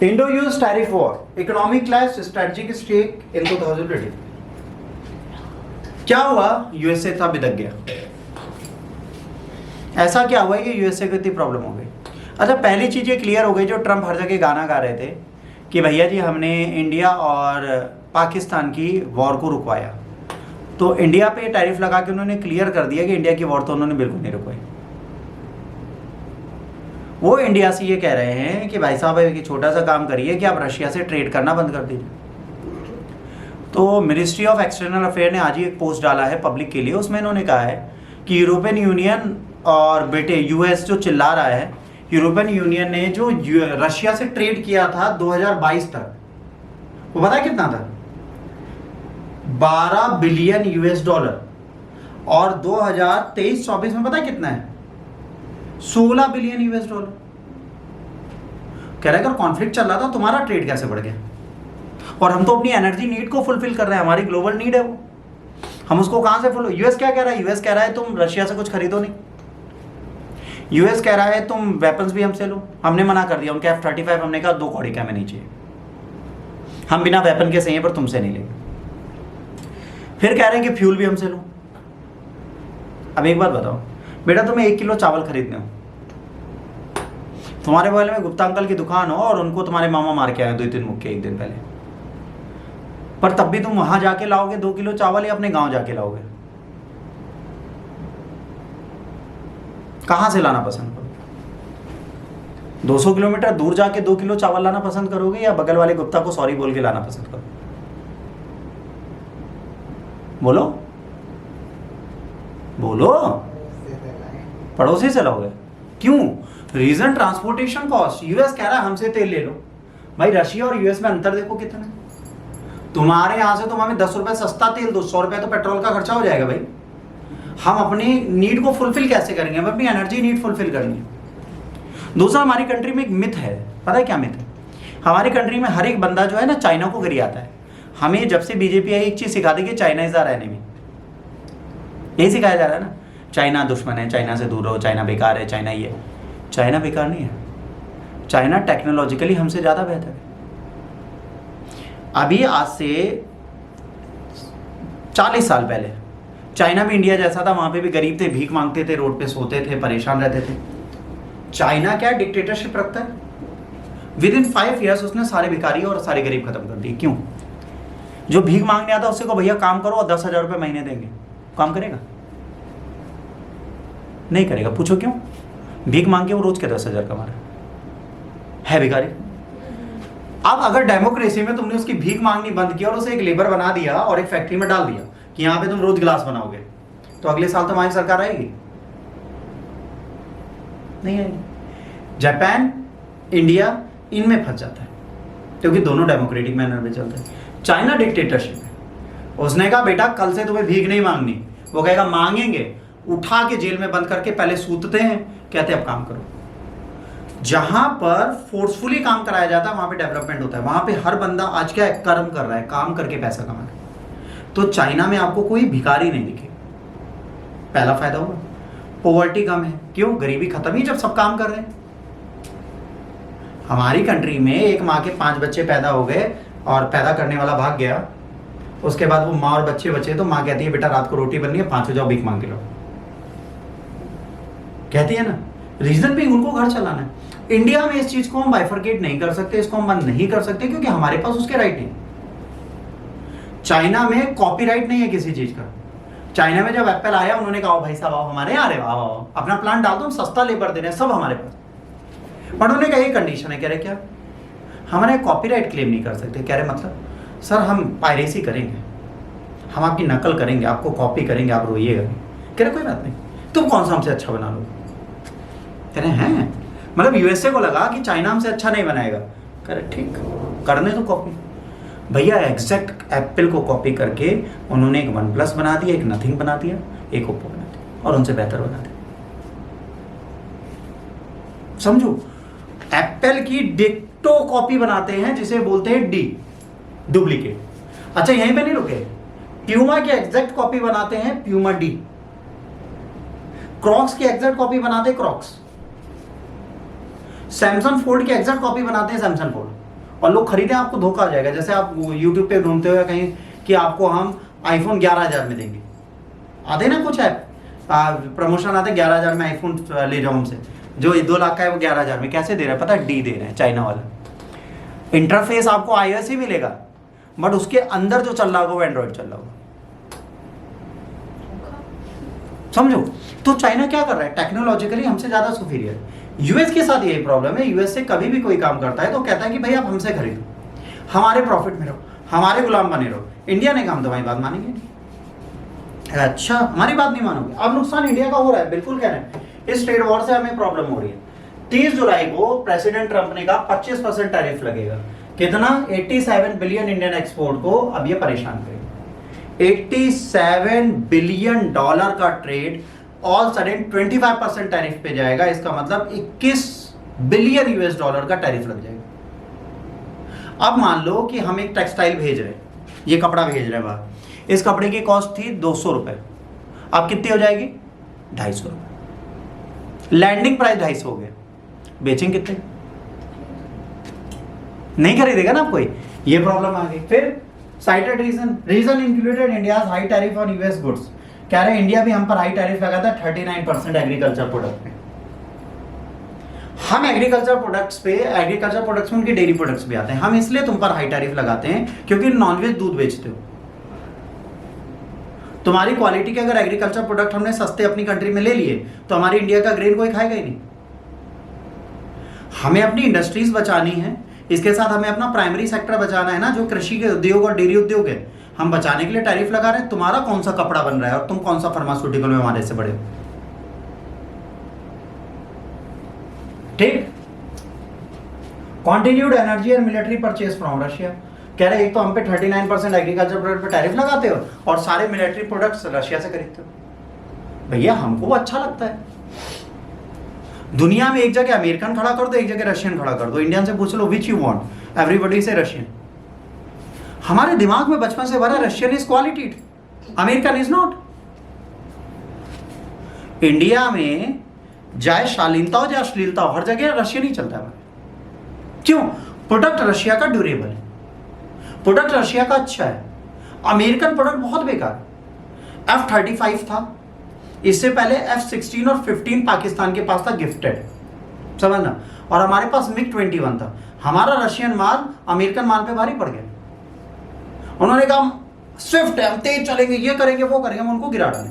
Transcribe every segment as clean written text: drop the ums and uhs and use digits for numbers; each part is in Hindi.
Indo-US tariff war, economic clash, strategic stake in 2020. क्या हुआ? यूएसए था बिदक गया। ऐसा क्या हुआ कि यूएसए को इतनी प्रॉब्लम हो गई? अच्छा, पहली चीज ये क्लियर हो गई, जो ट्रम्प हर जगह गाना गा रहे थे कि भैया जी हमने इंडिया और पाकिस्तान की वॉर को रुकवाया, तो इंडिया पे टैरिफ लगा के उन्होंने क्लियर कर दिया कि इंडिया की वॉर तो उन्होंने बिल्कुल नहीं रुकवाई। वो इंडिया से ये कह रहे हैं कि भाई साहब एक छोटा सा काम करिए कि आप रशिया से ट्रेड करना बंद कर दीजिए। तो मिनिस्ट्री ऑफ एक्सटर्नल अफेयर ने आज ही एक पोस्ट डाला है पब्लिक के लिए, उसमें इन्होंने कहा है कि यूरोपियन यूनियन और बेटे यूएस जो चिल्ला रहा है, यूरोपियन यूनियन ने जो रशिया से ट्रेड किया था 2022 तक, वो पता है कितना था? 12 बिलियन यूएस डॉलर। और 2023-24 में पता है कितना है? 16 बिलियन यूएस डॉलर। कह रहा है अगर कॉन्फ्लिक्ट चल रहा था तुम्हारा ट्रेड कैसे बढ़ गया? और हम तो अपनी एनर्जी नीड को फुलफिल कर रहे हैं, हमारी ग्लोबल नीड है वो, हम उसको कहां से फुल। यूएस क्या कह रहा है? यूएस कह रहा है तुम रशिया से कुछ खरीदो नहीं। यूएस कह रहा है तुम वेपन्स भी हमसे लो। हमने मना कर दिया, उनके F-35 हमने कहा 2 कौड़ी का में नहीं चाहिए, हम बिना वेपन के सही है पर तुमसे नहीं लेंगे। फिर कह रहे हैं कि फ्यूल भी हमसे लो। अब एक बात बताओ बेटा, तुम्हें 1 किलो चावल खरीदने हो, तुम्हारे बगल में गुप्ता अंकल की दुकान हो और उनको तुम्हारे मामा मार के आए 2-3 मुक्के एक दिन पहले, पर तब भी तुम वहां जाके लाओगे 2 किलो चावल या अपने गांव जाके लाओगे? कहां से लाना पसंद करोगे? 200 किलोमीटर दूर जाके 2 किलो चावल लाना पसंद करोगे या बगल वाले गुप्ता को सॉरी बोल के लाना पसंद करोगे? बोलो बोलो। पड़ोसी से लाओगे। क्यों? Reason transportation cost. यूएस कह रहा है हमसे तेल ले लो। भाई रशिया और यूएस में अंतर देखो कितना है। तुम्हारे यहां से तुम हमें 10 रुपए सस्ता तेल दो, 100 रुपए तो पेट्रोल का खर्चा हो जाएगा। भाई हम अपनी नीड को फुलफिल कैसे करेंगे? हम अपनी एनर्जी नीड फुलफिल करनी है। दूसरा, हमारी कंट्री में एक मिथ है, पता है क्या मिथ है? हमारी कंट्री में हर एक बंदा जो है ना चाइना को गिरी आता है। हमें जब से बीजेपी आई एक चीज सिखा दी कि चाइना इज आवर एनिमी। यही सिखाया जा रहा है ना, चाइना दुश्मन है, चाइना से दूर रहो, चाइना बेकार है, चाइना ये। चाइना बेकार नहीं है, चाइना टेक्नोलॉजिकली हमसे ज्यादा बेहतर है। अभी आज से 40 साल पहले चाइना भी इंडिया जैसा था, वहां पे भी गरीब थे, भीख मांगते थे, रोड पे सोते थे, परेशान रहते थे। चाइना क्या डिक्टेटरशिप रखता है? विद इन 5 ईयर्स उसने सारे भिखारी और सारे गरीब खत्म कर दिए। क्यों? जो भीख मांगने आता उससे को भैया काम करो और 10,000 रुपए महीने देंगे, काम करेगा? नहीं करेगा। पूछो क्यों? भीख मांग के वो रोज के 10,000 कमा रहा है भिखारी। अब अगर डेमोक्रेसी में तुमने उसकी भीख मांगनी बंद किया और उसे एक लेबर बना दिया और एक फैक्ट्री में डाल दिया कि यहां पे तुम रोज गिलास बनाओगे, तो अगले साल तुम्हारी सरकार आएगी? नहीं आएगी। जापान, इंडिया इनमें फंस जाता है क्योंकि दोनों डेमोक्रेटिक मैनर में चलते हैं। चाइना डिक्टेटरशिप है। उसने कहा बेटा कल से तुम्हें भीख नहीं मांगनी। वो कहेगा मांगेंगे, उठा के जेल में बंद करके पहले सूतते हैं, कहते हैं अब काम करो। जहां पर फोर्सफुली काम कराया जाता है वहां पे डेवलपमेंट होता है। वहां पे हर बंदा आज क्या है? कर्म कर रहा है, काम करके पैसा कमा रहा है। तो चाइना में आपको कोई भिखारी नहीं दिखे। पहला फायदा हुआ। पॉवर्टी कम है। क्यों? गरीबी खत्म ही जब सब काम कर रहे हैं। हमारी कंट्री में एक माँ के 5 बच्चे पैदा हो गए और पैदा करने वाला भाग गया, उसके बाद वो माँ और बच्चे बचे तो माँ कहती है बेटा रात को रोटी बननी है, 5 हो जाओ भीख मांग के लो, कहती है ना। रीजन भी उनको घर चलाना है। इंडिया में इस चीज को हम बाइफरकेट नहीं कर सकते, इसको हम बंद नहीं कर सकते क्योंकि हमारे पास उसके राइट नहीं। चाइना में कॉपीराइट नहीं है किसी चीज का। चाइना में जब एप्पल आया उन्होंने कहा भाई साहब आओ हमारे यहाँ, आओ अपना प्लांट डाल दो, हम सस्ता लेबर दे रहे हैं, सब हमारे पास। पर उन्होंने कहा ये कंडीशन है। कह रहे क्या? हमारे कॉपीराइट क्लेम नहीं कर सकते। कह रहे मतलब सर हम पायरेसी करेंगे, हम आपकी नकल करेंगे, आपको कॉपी करेंगे, आप रोइएगा। कह रहे कोई बात नहीं, तुम कौन सा हमसे अच्छा बना लो। कह रहे हैं मतलब यूएसए को लगा कि चाइना हमसे अच्छा नहीं बनाएगा। कह रहे ठीक, करने तो कॉपी। भैया एग्जैक्ट एप्पल को कॉपी करके उन्होंने एक OnePlus बना दिया, एक नथिंग बना दिया, एक ओप्पो बना दिया और उनसे बेहतर बना दिया। समझो, एप्पल की डिक्टो कॉपी बनाते हैं जिसे बोलते हैं डी, डुप्लीकेट। अच्छा यहीं पे नहीं रुके, प्यूमा की एग्जैक्ट कॉपी बनाते हैं प्यूमा डी, क्रॉक्स की एग्जैक्ट कॉपी बनाते हैं क्रॉक्स, सैमसंग फोल्ड की एग्जैक्ट कॉपी बनाते हैं सैमसंग फोल्ड। और लोग खरीदें, आपको धोखा आ जाएगा। जैसे आप यूट्यूब पे ढूंढते हो कहीं कि आपको हम आईफोन 11,000 में देंगे, आते ना कुछ ऐप प्रमोशन आते 11,000 में आईफोन ले जाओ हमसे, जो 2 लाख का है वो 11,000 में कैसे दे रहा है पता है? डी दे रहे हैं, चाइना वाला। इंटरफेस आपको iOS ही मिलेगा, बट उसके अंदर जो चल रहा होगा वो एंड्रॉइड चल रहा होगा, समझो। तो चाइना क्या कर रहा है? टेक्नोलॉजिकली हमसे ज्यादा सुपीरियर। यूएस के साथ यही प्रॉब्लम है। यूएस से कभी भी कोई काम करता है तो कहता है कि भाई आप हमसे खरीदो, हमारे प्रॉफिट में रहो, हमारे गुलाम बने रहो। इंडिया ने काम, तुम्हारी बात मानेंगे नहीं। अच्छा, हमारी बात नहीं मानोगे। अब नुकसान इंडिया का हो रहा है, बिल्कुल कह रहे हैं। इस ट्रेड वॉर से हमें प्रॉब्लम हो रही है। 30 जुलाई को प्रेसिडेंट ट्रंप ने कहा 25% टैरिफ लगेगा। कितना? 87 बिलियन इंडियन एक्सपोर्ट को अब ये परेशान करेगा। $87 बिलियन का ट्रेड ऑल सडन 25% टैरिफ पे जाएगा। इसका मतलब 21 बिलियन यूएस डॉलर का टैरिफ लग जाएगा। अब मान लो कि हम एक टेक्सटाइल भेज रहे हैं, ये कपड़ा भेज रहे हैं बाहर, इस कपड़े की कॉस्ट थी 200 रुपए, अब कितनी हो जाएगी? 250 रुपए। लैंडिंग प्राइस 250 हो गया, बेचेंगे कितने? नहीं खरीदेगा ना कोई, ये प्रॉब्लम आ गई। फिर cited reason included India's high tariff on US goods. कह रहे हैं इंडिया भी हम पर हाई टैरिफ लगाता है 39% एग्रीकल्चर प्रोडक्ट में। हम एग्रीकल्चर प्रोडक्ट्स में उनके डेयरी प्रोडक्ट्स भी आते हैं। हम इसलिए तुम पर हाई टैरिफ लगाते हैं क्योंकि नॉनवेज दूध बेचते हो। तुम्हारी क्वालिटी के अगर एग्रीकल्चर प्रोडक्ट हमने सस्ते अपनी कंट्री में ले लिए तो हमारी इंडिया का ग्रेन कोई खाएगा ही नहीं। हमें अपनी इंडस्ट्रीज बचानी है, इसके साथ हमें अपना प्राइमरी सेक्टर बचाना है ना, जो कृषि के उद्योग और डेयरी उद्योग है। हम बचाने के लिए टैरिफ लगा रहे हैं। तुम्हारा कौन सा कपड़ा बन रहा है और तुम कौन सा फार्मास्यूटिकल में हमारे से बड़े हो? ठीक। Continued energy and military purchase from Russia. कह रहे एक तो हम पे 39% एग्रीकल्चर प्रोडक्ट पे टैरिफ लगाते हो और सारे मिलिट्री प्रोडक्ट्स रशिया से खरीदते हो। भैया हमको वो अच्छा लगता है। दुनिया में एक जगह अमेरिकन खड़ा कर दो, एक जगह रशियन खड़ा कर दो। इंडियन से पूछ लो विच यू वांट, एवरीबॉडी से रशियन। हमारे दिमाग में बचपन से भरा Russian is quality, American is not. India में चाहे शालीनता हो चाहे अश्लीलता हो, हर जगह रशियन ही चलता है। क्यों? प्रोडक्ट रशिया का ड्यूरेबल है, प्रोडक्ट रशिया का अच्छा है। अमेरिकन प्रोडक्ट बहुत बेकार। F-35 था, इससे पहले F-16 और 15 पाकिस्तान के पास था गिफ्टेड, समझना, और हमारे पास MiG-21 था। हमारा रशियन माल अमेरिकन माल पे भारी पड़ गया। उन्होंने कहा स्विफ्ट है, हम तेज चलेंगे, ये करेंगे वो करेंगे, हम उनको गिरा डाले।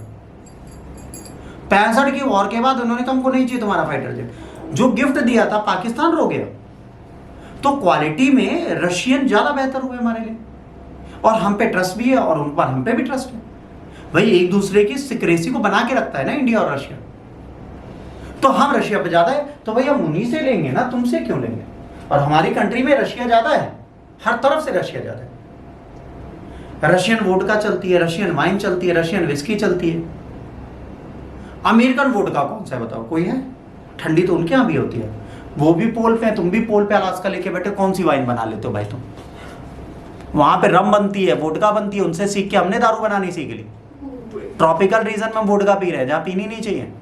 65 की वॉर के बाद उन्होंने कहा हमको नहीं चाहिए तुम्हारा फाइटर जेट। जो गिफ्ट दिया था पाकिस्तान रो गया। तो क्वालिटी में रशियन ज्यादा बेहतर हुए हमारे लिए, और हम पे ट्रस्ट भी है और उन पर हम पे भी ट्रस्ट है। भाई एक दूसरे की सिक्रेसी को बना के रखता है ना इंडिया और रशिया। तो हम रशिया पे ज्यादा है तो भाई हम उन्हीं से लेंगे ना, तुमसे क्यों लेंगे? और हमारी कंट्री में रशिया ज्यादा है, हर तरफ से रशिया ज्यादा है। रशियन वोडका चलती है, रशियन वाइन चलती है, रशियन विस्की चलती है। अमेरिकन वोडका कौन सा है बताओ? कोई है? ठंडी तो उनके यहां भी होती है, वो भी पोल पे है, तुम भी पोल पे अलास्का लेके बैठे, कौन सी वाइन बना लेते हो भाई तुम? वहां पे रम बनती है, वोडका बनती है, उनसे सीख के हमने दारू बनानी सीख ली। ट्रॉपिकल रीजन में वोडका पी रहे हैं जहां पीनी नहीं चाहिए।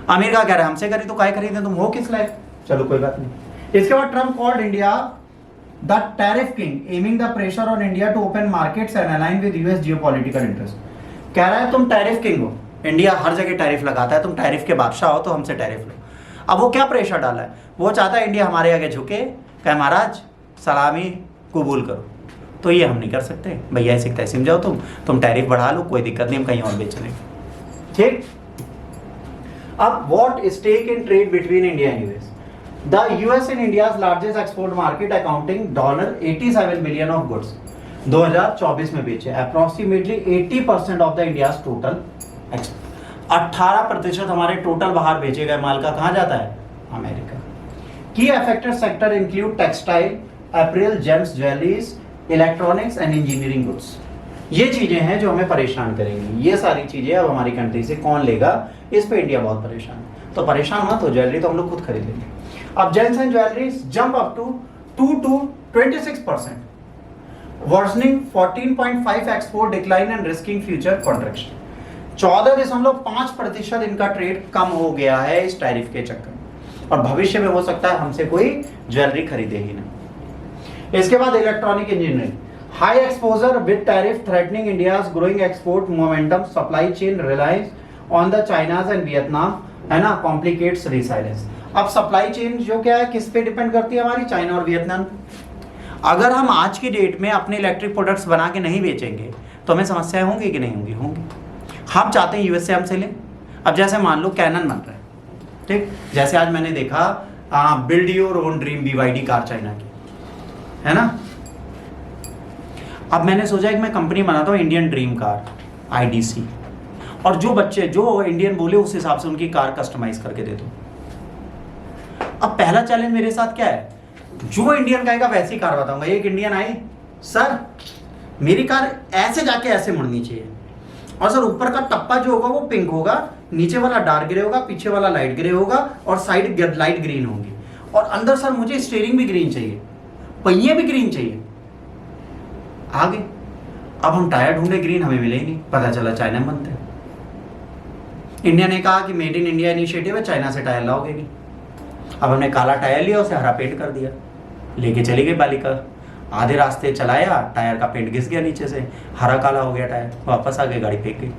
अमेरिका कह रहा है हमसे करी तो काय खरीदे, तुम हो किस लायक? चलो कोई बात नहीं। इसके बाद Trump called India the tariff king, aiming the pressure on India to open markets and align with US geopolitical interest. कह रहा है तुम टैरिफ किंग हो, इंडिया हर जगह टैरिफ लगाता है, तुम टैरिफ के बादशाह हो तो हमसे टैरिफ लो। अब वो क्या प्रेशर डाला है? वो चाहता है इंडिया हमारे आगे झुके, कहे महाराज सलामी कबूल करो। तो ये हम नहीं कर सकते भैया, ऐसे तैसे जाओ, तुम टैरिफ बढ़ा लो, कोई दिक्कत नहीं, हम कहीं और बेच लेंगे। ठीक। अब what stake in trade between India and US? The US in India's largest export market accounting $87 billion of goods 2024 में बेचे, approximately 80% of the India's total export. 18% हमारे टोटल बाहर बेचे गए माल का कहां जाता है? अमेरिका। की affected sector include textile, April, James, jewelleries, electronics and engineering goods. ये चीजें हैं जो हमें परेशान करेंगी। ये सारी चीजें अब हमारी कंट्री से कौन लेगा? इस पे इंडिया बहुत परेशान है। तो परेशान मत हो, ज्वेलरी तो हम लोग खुद खरीद लेंगे। अब gems and jewelleries jump up to 2 to 26%, worsening 14.5 export decline and risking future contraction. 14.5% इनका ट्रेड कम हो गया है इस टैरिफ के चक्कर में। और भविष्य में हो सकता है हमसे कोई ज्वेलरी खरीदे ही नहीं। इसके बाद electronic engineering, high exposure with tariff threatening India's growing export momentum, supply chain reliance on the China's and Vietnam, है ना, कॉम्प्लिकेट्स रिसाइलेंस। अब सप्लाई चेन जो क्या है, किस पे डिपेंड करती है हमारी, चाइना और वियतनाम पे। अगर हम आज की डेट में अपने इलेक्ट्रिक प्रोडक्ट्स बना के नहीं बेचेंगे तो हमें समस्याएं होंगी कि नहीं होंगी, होंगी। हम चाहते हैं यूएस से हमसे लें। अब जैसे मान लो कैनन बन रहा है, ठीक, जैसे आज मैंने देखा build your own dream BYD car China की, है ना। अब मैंने सोचा कि मैं कंपनी बनाता हूँ इंडियन ड्रीम कार IDC, और जो बच्चे जो इंडियन बोले उस हिसाब से उनकी कार कस्टमाइज करके दे दो। अब पहला चैलेंज मेरे साथ क्या है, जो इंडियन कहेगा वैसी कार बताऊंगा। एक इंडियन आई, सर मेरी कार ऐसे जाके ऐसे मुड़नी चाहिए, और सर ऊपर का टप्पा जो होगा वो पिंक होगा, नीचे वाला डार्क ग्रे होगा, पीछे वाला लाइट ग्रे होगा, और साइड लाइट ग्रीन होंगी, और अंदर सर मुझे स्टीयरिंग भी ग्रीन चाहिए, पहिए भी ग्रीन चाहिए। आगे अब हम टायर ढूंढे, ग्रीन हमें मिले ही नहीं, पता चला चाइना में बनते हैं। इंडिया ने कहा कि मेड इन इंडिया इनिशिएटिव है, चाइना से टायर लाओगे नहीं। अब हमने काला टायर लिया, उसे हरा पेंट कर दिया, लेके चली गई बालिका। आधे रास्ते चलाया, टायर का पेंट घिस गया नीचे से, हरा काला हो गया टायर, वापस आ गए, गाड़ी फेंक गई।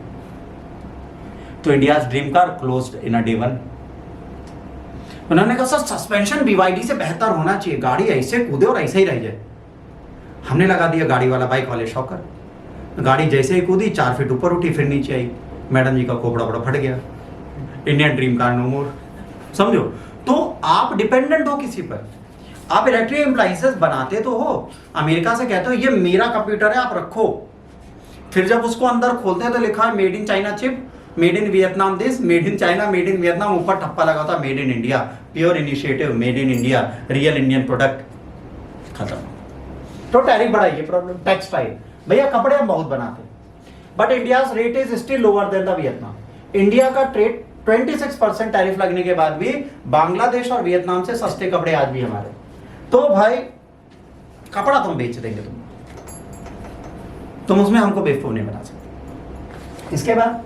तो India's dream car closed in a day 1। उन्होंने कहा सर सस्पेंशन BYD से बेहतर होना चाहिए, गाड़ी ऐसे कूदे और ऐसे ही रह जाए। हमने लगा दिया गाड़ी वाला, बाइक वाले शॉकर। गाड़ी जैसे ही कूदी 4 फीट ऊपर उठी, फिर नीचे आई, मैडम जी का खोपड़ा बड़ा फट गया। इंडियन ड्रीम कार नो मोर। समझो, तो आप डिपेंडेंट हो किसी पर। आप इलेक्ट्रिक अप्लायंसेस बनाते तो हो, अमेरिका से कहते हो ये मेरा कंप्यूटर है आप रखो, फिर जब उसको अंदर खोलते हैं तो लिखा है made in China chip, made in Vietnam this, made in China, made in Vietnam, ऊपर ठप्पा लगा था made in India, pure initiative, made in India, real Indian product, खत्म। तो टैरिफ बढ़ाइए, प्रॉब्लम। टेक्सटाइल, भैया कपड़े हम बहुत बनाते हैं, but India rate is still lower than the Vietnam. India का ट्रेड 26% टैरिफ लगने के बाद भी बांग्लादेश और वियतनाम से सस्ते कपड़े आज भी हमारे। तो भाई कपड़ा तुम बेच देंगे, तुम उसमें हमको बेवकूफ नहीं बना सकते। इसके बाद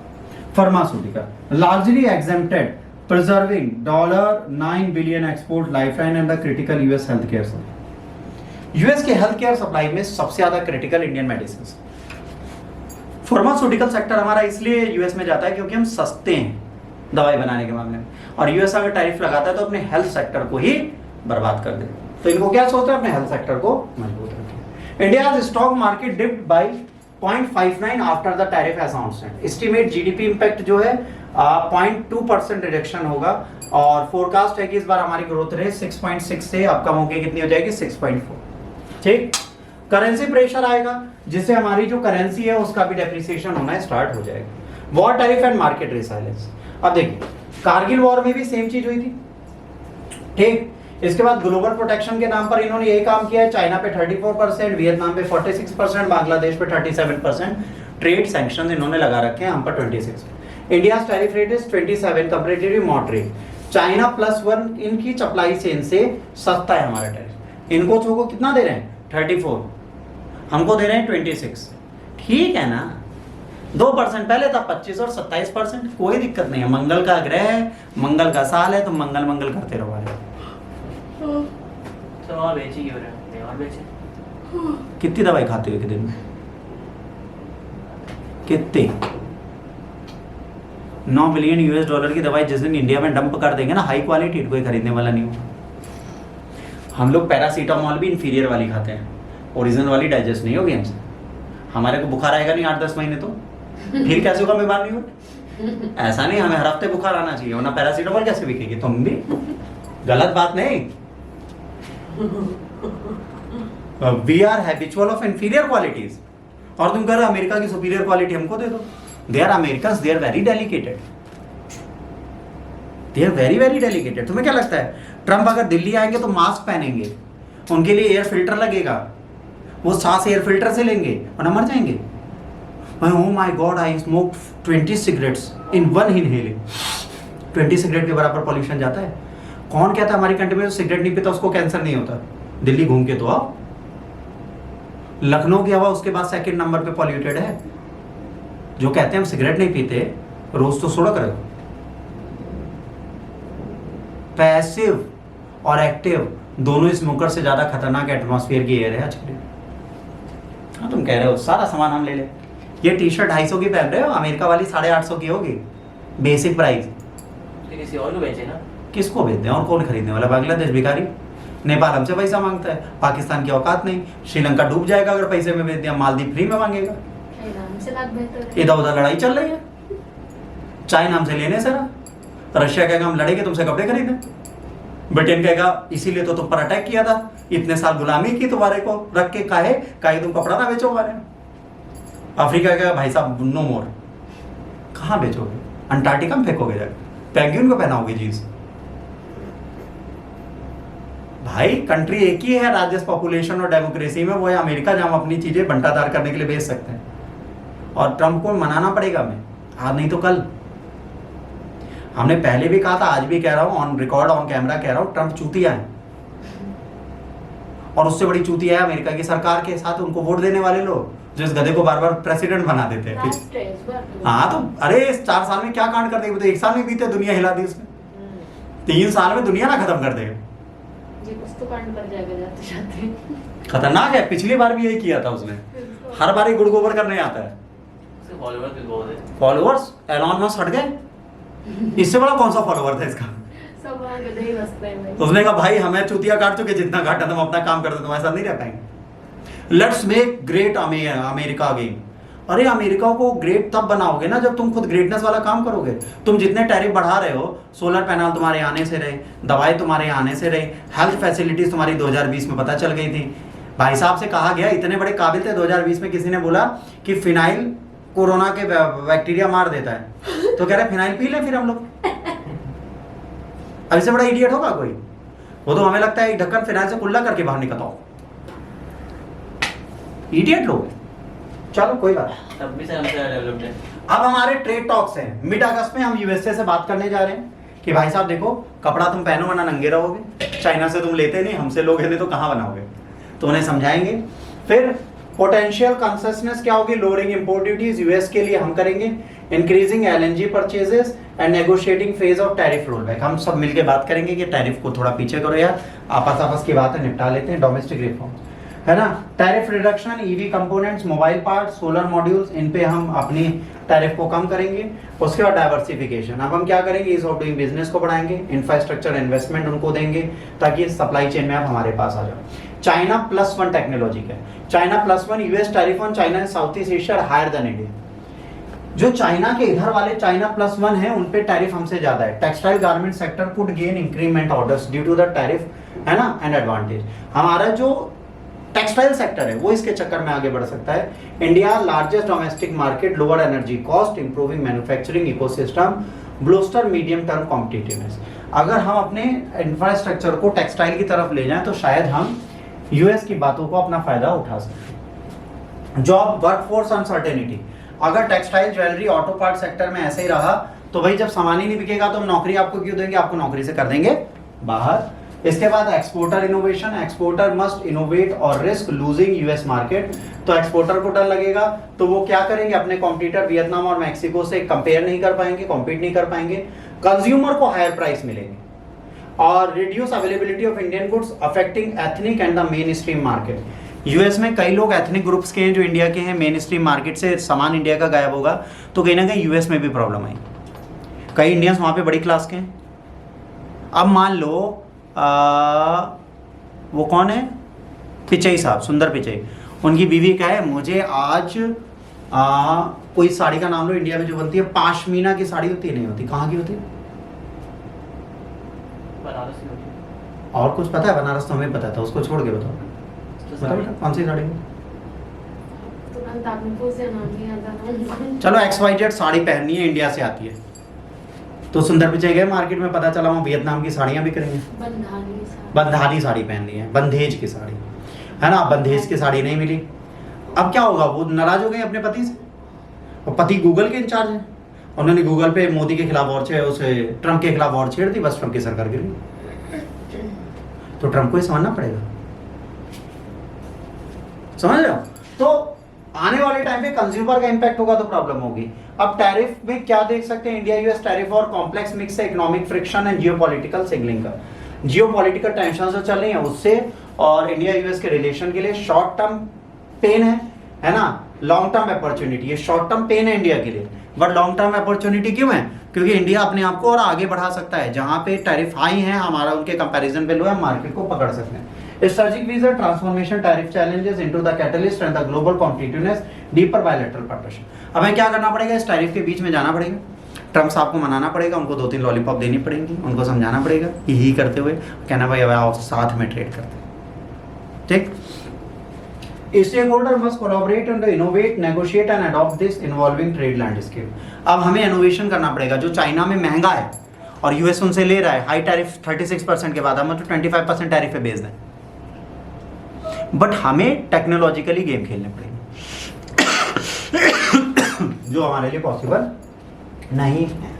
pharmaceutical, largely exempted, preserving $9 billion export lifeline and the critical US health care supply. US के हेल्थ केयर सप्लाई में सबसे ज्यादा critical Indian medicine. Pharmaceutical sector हमारा इसलिए यूएस में जाता है क्योंकि हम सस्ते हैं दवाई बनाने के मामले में, और यूएस अगर टैरिफ लगाता है तो अपने हेल्थ सेक्टर को ही बर्बाद कर दे। तो इनको क्या सोचते हैं, अपने हेल्थ सेक्टर को मजबूत रखें। India's stock market dipped by 0.59 after the tariff announcement. Estimate GDP impact जो है 0.2% रिडक्शन होगा, और फोरकास्ट है कि इस बार हमारी ग्रोथ रेट 6.6 से अब कम होकर कितनी हो जाएगी, 6.4। ठीक, करेंसी प्रेशर आएगा जिससे हमारी जो करेंसी है उसका भी डेप्रिसिएशन होना स्टार्ट हो जाएगा। War tariff and market resilience. अब देखिए कारगिल वॉर में भी सेम चीज हुई थी, ठीक। इसके बाद ग्लोबल प्रोटेक्शन के नाम पर इन्होंने यही काम किया है, चाइना पे 34%, वियतनाम पे 46%, बांग्लादेश पे 37%। ट्रेड सैंक्शन इन्होंने लगा रखे हैं हम पर 26। India tariff rate is 27, comparatively moderate. China +1 इनकी सप्लाई चेन से सस्ता है हमारा टैरिफ। इनको को कितना दे रहे हैं, 34, हमको दे रहे हैं 26। ठीक है ना, 2% पहले था 25 और 27%, कोई दिक्कत नहीं है। मंगल का ग्रह है, मंगल का साल है, तो मंगल मंगल करते रहो। तो और बेची क्यों रहे, और बेचे। कितनी दवाई खाते हो एक दिन में, कितनी? 9 बिलियन यूएस डॉलर की दवाई जिस दिन इंडिया में डंप कर देंगे ना, हाई क्वालिटी, कोई खरीदने वाला नहीं होगा। हम लोग पैरासीटामॉल भी इंफीरियर वाली खाते हैं, ओरिजिनल वाली डाइजेस्ट नहीं होगी हमसे। हमारे को बुखार आएगा नहीं 8-10 महीने, तो फिर कैसे होगा, बीमार नहीं हो। ऐसा नहीं, हमें हर हफ्ते बुखार आना चाहिए, वरना पैरासीटामॉल कैसे बिकेगी। तुम भी, गलत बात नहीं। We are habitual of inferior qualities, और तुम कह रहे हो अमेरिका की सुपीरियर क्वालिटी हमको दे दो। They are Americans, they are very dedicated, they are very very dedicated. तुम्हें क्या लगता है ट्रम्प अगर दिल्ली आएंगे तो मास्क पहनेंगे, उनके लिए एयर फिल्टर लगेगा, वो सांस एयर फिल्टर से लेंगे और न मर जाएंगे। Oh my God, I smoked 20 cigarettes in one inhaling। 20 cigarette के बराबर पॉल्यूशन जाता है। कौन कहता है हमारी कंट्री में जो सिगरेट नहीं पीता उसको कैंसर नहीं होता? दिल्ली घूम के तो आओ, लखनऊ की हवा उसके बाद सेकंड नंबर पे पॉल्यूटेड है। जो कहते हैं हम सिगरेट नहीं पीते, रोज तो सुड़क रहे हो। पैसिव और एक्टिव दोनों स्मोकर से ज़्यादा खतरनाक एटमॉस्फेयर की एयर है आजकल। हाँ तुम कह रहे हो सारा सामान हम ले लें। ये टी शर्ट 250 की पहन रहे हो, अमेरिका वाली 850 की होगी बेसिक प्राइस। तो किसी और को बेचे ना। किसको बेचते हैं और कौन खरीदने वाला? बांग्लादेश भिखारी, नेपाल हमसे पैसा मांगता है, पाकिस्तान की औकात नहीं, श्रीलंका डूब जाएगा अगर पैसे में बेच दिया, मालदीव फ्री में मांगेगा। इधर उधर लड़ाई चल रही है, चाइना हमसे लेने से रहा, रशिया कहेगा हम लड़ेंगे तुमसे कपड़े खरीदें, ब्रिटेन कहेगा इसीलिए तो तुम पर अटैक किया था, इतने साल गुलामी की तुम्हारे को रख के, काहे तुम कपड़ा ना बेचो हमारे। अफ्रीका कहेगा भाई साहब नो मोर। कहाँ बेचोगे? अंटार्कटिका में फेंकोगे जाकर, पेंगुइन को पहनाओगे जींस? भाई कंट्री एक ही है राज्य पॉपुलेशन और डेमोक्रेसी में, वो है अमेरिका, जहां हम अपनी चीजें बंटाधार करने के लिए बेच सकते हैं। और ट्रंप को मनाना पड़ेगा हमें, आज नहीं तो कल। हमने पहले भी कहा था, आज भी कह रहा हूं, ऑन रिकॉर्ड ऑन कैमरा कह रहा हूं, ट्रंप चूतिया है। और उससे बड़ी चूतिया है अमेरिका की सरकार के साथ उनको वोट देने वाले लोग, जो इस गधे को बार बार प्रेसिडेंट बना देते हैं। हाँ तो अरे इस 4 साल में क्या कांड कर देंगे? तो 1 साल नहीं बीते दुनिया हिला दी उसने, 3 साल में दुनिया ना खत्म कर देगा। तो कांड कर जाएगा जाते जाते। खतरनाक है, पिछली बार भी यही किया था उसने, हर बार ही गुड़ गोबर करने आता है। फॉलोअर्स एलॉन मस्क हट गए, इससे बड़ा कौन सा फॉलोअर था इसका? सब वहां गधे ही बसते हैं। उसने कहा भाई हमें चूतिया काट चुके, जितना काटा तुम अपना काम करते, तुम्हारे साथ नहीं रह पाएंगे। Let's make great America again. अरे अमेरिका को ग्रेट तब बनाओगे ना जब तुम खुद ग्रेटनेस वाला काम करोगे। तुम जितने टैरिफ बढ़ा रहे हो, सोलर पैनल तुम्हारे आने से रहे, दवाई तुम्हारे आने से रहे, हेल्थ फैसिलिटीज तुम्हारी 2020 में पता चल गई थी। भाई साहब से कहा गया, इतने बड़े काबिल थे 2020 में, किसी ने बोला कि फिनाइल कोरोना के बैक्टीरिया मार देता है, तो कह रहे फिनाइल पी लें फिर हम लोग। अब इससे बड़ा इडियट होगा कोई? वो तो हमें लगता है ढक्कन फिनाइल से कुल्ला करके बाहर निकलता हो। इडियट लोग। चलो कोई बात। तब भी से हमसे डेवलप्ड है। अब हमारे ट्रेड टॉक्स हैं। मिड अगस्त में हम यूएसए से बात करने जा रहे हैं कि भाई साहब देखो, कपड़ा तुम पहनो वरना नंगे रहोगे, चाइना से तुम लेते नहीं, हमसे लोगे नहीं तो कहाँ बनाओगे? तो उन्हें समझाएंगे। फिर पोटेंशियल कंसेशनस क्या होगी? लोअरिंग इंपोर्ट ड्यूटीज यूएस के लिए हम करेंगे, increasing LNG purchases and negotiating phase of tariff rollback. हम सब मिलके बात करेंगे कि टैरिफ को थोड़ा पीछे करो यार, आपस की बातें निपटा लेते हैं, डोमेस्टिक रिफॉर्म है ना। Tariff reduction, EV components, mobile parts, solar modules, इन पे हम अपनी टैरिफ को कम करेंगे। उसके बाद डाइवर्सिफिकेशन, अब हम क्या करेंगे? ईज ऑफ डूइंग बिजनेस को बढ़ाएंगे, इंफ्रास्ट्रक्चर इन्वेस्टमेंट उनको देंगे ताकि सप्लाई चेन में आप हमारे पास आ जाओ। चाइना +1 टेक्नोलॉजी का, China +1 US tariff on China South East Asia higher than India. जो चाइना के इधर वाले चाइना +1 है उन पे टैरिफ हमसे ज्यादा है। Textile garment sector could gain increment orders due to the tariff, है ना, एंड एडवांटेज। हमारा जो टेक्सटाइल सेक्टर है वो इसके चक्कर में आगे बढ़ सकता है। India largest domestic market, lower energy cost, improving manufacturing ecosystem, bolster medium term competitiveness. अगर हम अपने इंफ्रास्ट्रक्चर को टेक्सटाइल की तरफ ले जाएं तो शायद हम यूएस की बातों को अपना फायदा उठा सकते। जॉब वर्कफोर्स अनसर्टेनिटी, अगर textile, jewellery, auto part sector में ऐसे ही रहा तो भाई जब सामान ही नहीं बिकेगा तो हम नौकरी आपको क्यों देंगे? आपको नौकरी से कर देंगे बाहर। इसके बाद exporter innovation, exporter must innovate और रिस्क लूजिंग यूएस मार्केट। तो एक्सपोर्टर को डर लगेगा तो वो क्या करेंगे? अपने कॉम्पिटिटर वियतनाम और मैक्सिको से कंपेयर नहीं कर पाएंगे, कॉम्पीट नहीं कर पाएंगे। कंज्यूमर को हायर प्राइस मिलेंगे और reduce availability of Indian goods affecting ethnic and the main stream market. US में कई लोग एथनिक ग्रुप्स के हैं जो इंडिया के हैं, मेन स्ट्रीम मार्केट से सामान इंडिया का गायब होगा तो कहीं ना कहीं यूएस में भी प्रॉब्लम आई। कई इंडियंस वहाँ पे बड़ी क्लास के हैं। अब मान लो वो कौन है? पिचई साहब, सुंदर पिचई। उनकी बीवी क्या है? मुझे आज कोई साड़ी का नाम लो इंडिया में जो बनती है, पाशमीना की साड़ी होती है, नहीं होती, कहाँ की होती है? बनारसी होती है। और कुछ पता है? बनारस तो हमें पता था, उसको छोड़ के बताओ कौन सी साड़ी? तुरंत आपको से नाम नहीं आता। चलो XYZ साड़ी पहननी है, इंडिया से आती है तो सुंदर पिचई गए मार्केट में, पता चला वहाँ वियतनाम की साड़ियाँ बिक रही हैं। बंधानी साड़ी पहननी है, बंधेज की साड़ी, है ना। बंधेज की साड़ी नहीं मिली, अब क्या होगा? वो नाराज हो गए अपने पति से। और पति गूगल के इंचार्ज हैं, उन्होंने गूगल पे मोदी के खिलाफ और उसे ट्रंप के खिलाफ और छेड़ दी, बस ट्रंप की सरकार गिर गई। तो ट्रंप को ही समझना पड़ेगा, समझ रहे हो? तो आने वाले टाइम पे कंज्यूमर का इंपैक्ट होगा तो प्रॉब्लम होगी। अब टैरिफ में क्या देख सकते हैं, इंडिया यूएस टैरिफ और कॉम्प्लेक्स मिक्स है economic friction and geopolitical signalling का। जियोपॉलिटिकल टेंशन जो चल रही है उससे और इंडिया यूएस के रिलेशन के लिए शॉर्ट टर्म पेन है ना, लॉन्ग टर्म अपॉर्चुनिटी। ये शॉर्ट टर्म पेन है इंडिया के लिए, बट लॉन्ग टर्म अपॉर्चुनिटी क्यों है? क्योंकि इंडिया अपने आप को और आगे बढ़ा सकता है। जहां पे टैरिफ हाई है हमारा उनके कंपैरिजन पे लो है, मार्केट को पकड़ सकते हैं। Strategic vision transformation tariff challenges into the catalyst and the global competitiveness deeper bilateral partnership। अब हमें क्या करना पड़ेगा, इस टैरिफ के बीच में जाना पड़ेगा, ट्रम्प साहब को मनाना पड़ेगा, उनको 2-3 लॉलीपॉप देनी पड़ेंगी, उनको समझाना पड़ेगा, यही करते हुए कहना भाई अब आओ साथ में ट्रेड करते हैं, ठीक। Stakeholder must collaborate and innovate, negotiate and adopt this evolving trade landscape। अब हमें इनोवेशन करना पड़ेगा। जो चाइना में महंगा है और यूएस उनसे ले रहा है हाई टैरिफ 36% के बाद, हम तो 25% टैरिफ पे बेच दें, बट हमें टेक्नोलॉजिकली गेम खेलने पड़ेंगे जो हमारे लिए पॉसिबल नहीं है।